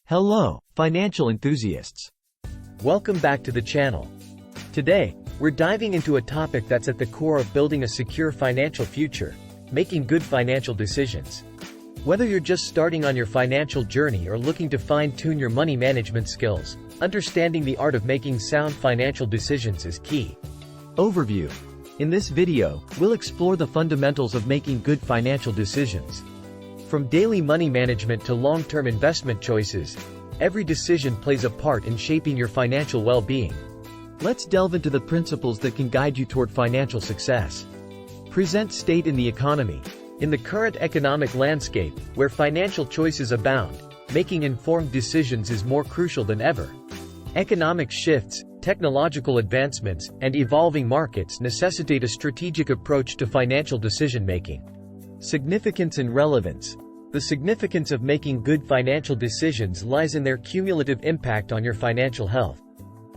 Hello, financial enthusiasts. Welcome back to the channel. Today, we're diving into a topic that's at the core of building a secure financial future, making good financial decisions. Whether you're just starting on your financial journey or looking to fine-tune your money management skills, understanding the art of making sound financial decisions is key. Overview. In this video, we'll explore the fundamentals of making good financial decisions. From daily money management to long-term investment choices, every decision plays a part in shaping your financial well-being. Let's delve into the principles that can guide you toward financial success. Present state in the economy. In the current economic landscape, where financial choices abound, making informed decisions is more crucial than ever. Economic shifts, technological advancements, and evolving markets necessitate a strategic approach to financial decision-making. Significance and relevance. The significance of making good financial decisions lies in their cumulative impact on your financial health.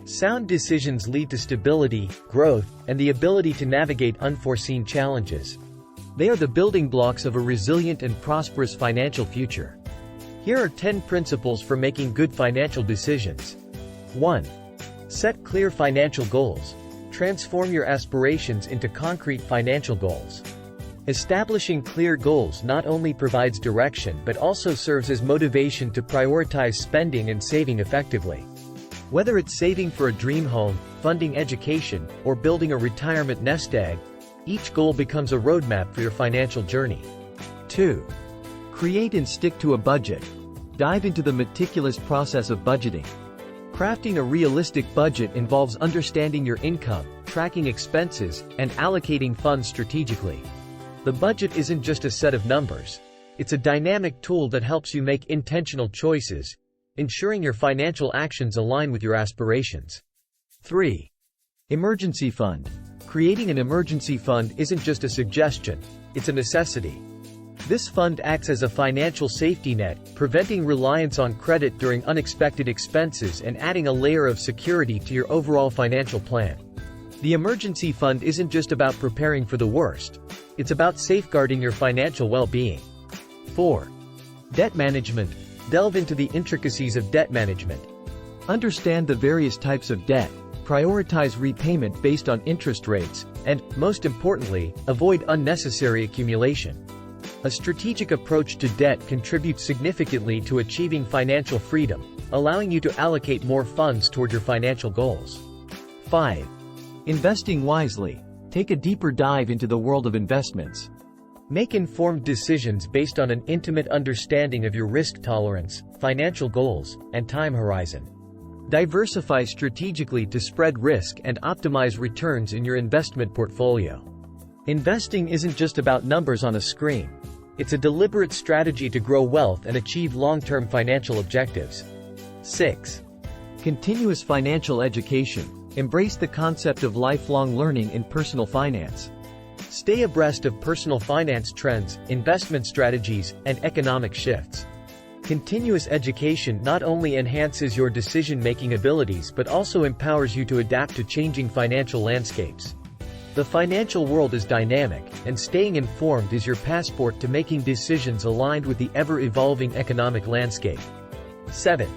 Sound decisions lead to stability, growth, and the ability to navigate unforeseen challenges. They are the building blocks of a resilient and prosperous financial future. Here are 10 principles for making good financial decisions. 1. Set clear financial goals. Transform your aspirations into concrete financial goals. Establishing clear goals not only provides direction but also serves as motivation to prioritize spending and saving effectively. Whether it's saving for a dream home, funding education, or building a retirement nest egg, each goal becomes a roadmap for your financial journey. 2. Create and stick to a budget. Dive into the meticulous process of budgeting. Crafting a realistic budget involves understanding your income, tracking expenses, and allocating funds strategically. The budget isn't just a set of numbers. It's a dynamic tool that helps you make intentional choices, ensuring your financial actions align with your aspirations. 3. Emergency fund. Creating an emergency fund isn't just a suggestion, it's a necessity. This fund acts as a financial safety net, preventing reliance on credit during unexpected expenses and adding a layer of security to your overall financial plan. The emergency fund isn't just about preparing for the worst. It's about safeguarding your financial well-being. 4. Debt management. Delve into the intricacies of debt management. Understand the various types of debt, prioritize repayment based on interest rates, and, most importantly, avoid unnecessary accumulation. A strategic approach to debt contributes significantly to achieving financial freedom, allowing you to allocate more funds toward your financial goals. 5. Investing wisely. Take a deeper dive into the world of investments. Make informed decisions based on an intimate understanding of your risk tolerance, financial goals, and time horizon. Diversify strategically to spread risk and optimize returns in your investment portfolio. Investing isn't just about numbers on a screen. It's a deliberate strategy to grow wealth and achieve long-term financial objectives. 6. Continuous financial education. Embrace the concept of lifelong learning in personal finance. Stay abreast of personal finance trends, investment strategies, and economic shifts. Continuous education not only enhances your decision-making abilities but also empowers you to adapt to changing financial landscapes. The financial world is dynamic, and staying informed is your passport to making decisions aligned with the ever-evolving economic landscape. 7.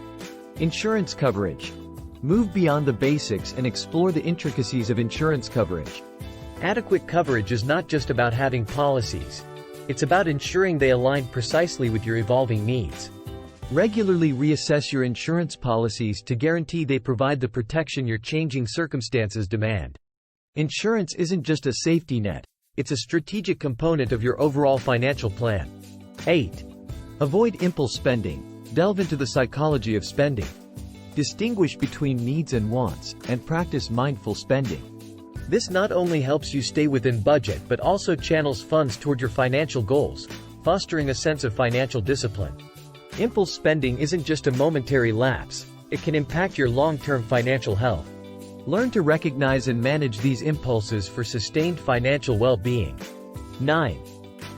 Insurance coverage. Move beyond the basics and explore the intricacies of insurance coverage. Adequate coverage is not just about having policies. It's about ensuring they align precisely with your evolving needs. Regularly reassess your insurance policies to guarantee they provide the protection your changing circumstances demand. Insurance isn't just a safety net, it's a strategic component of your overall financial plan. 8. Avoid impulse spending. Delve into the psychology of spending. Distinguish between needs and wants, and practice mindful spending. This not only helps you stay within budget but also channels funds toward your financial goals, fostering a sense of financial discipline. Impulse spending isn't just a momentary lapse, it can impact your long-term financial health. Learn to recognize and manage these impulses for sustained financial well-being. 9.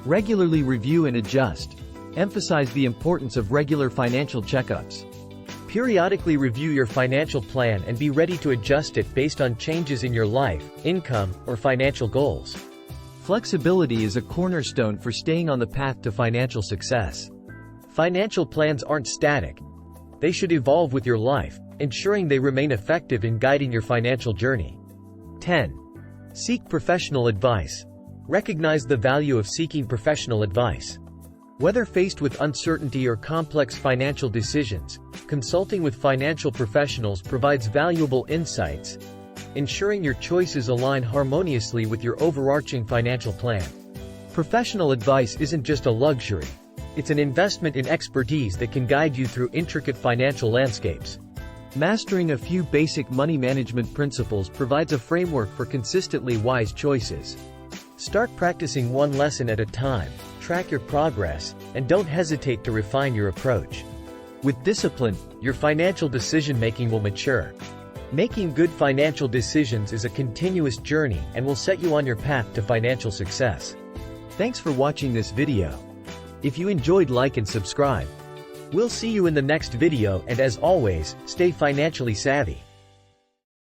Regularly review and adjust. Emphasize the importance of regular financial checkups. Periodically review your financial plan and be ready to adjust it based on changes in your life, income, or financial goals. Flexibility is a cornerstone for staying on the path to financial success. Financial plans aren't static. They should evolve with your life, ensuring they remain effective in guiding your financial journey. 10. Seek professional advice. Recognize the value of seeking professional advice. Whether faced with uncertainty or complex financial decisions, consulting with financial professionals provides valuable insights, ensuring your choices align harmoniously with your overarching financial plan. Professional advice isn't just a luxury. It's an investment in expertise that can guide you through intricate financial landscapes. Mastering a few basic money management principles provides a framework for consistently wise choices. Start practicing one lesson at a time, track your progress, and don't hesitate to refine your approach. With discipline, your financial decision-making will mature. Making good financial decisions is a continuous journey and will set you on your path to financial success. Thanks for watching this video. If you enjoyed, like and subscribe. We'll see you in the next video, and as always, stay financially savvy.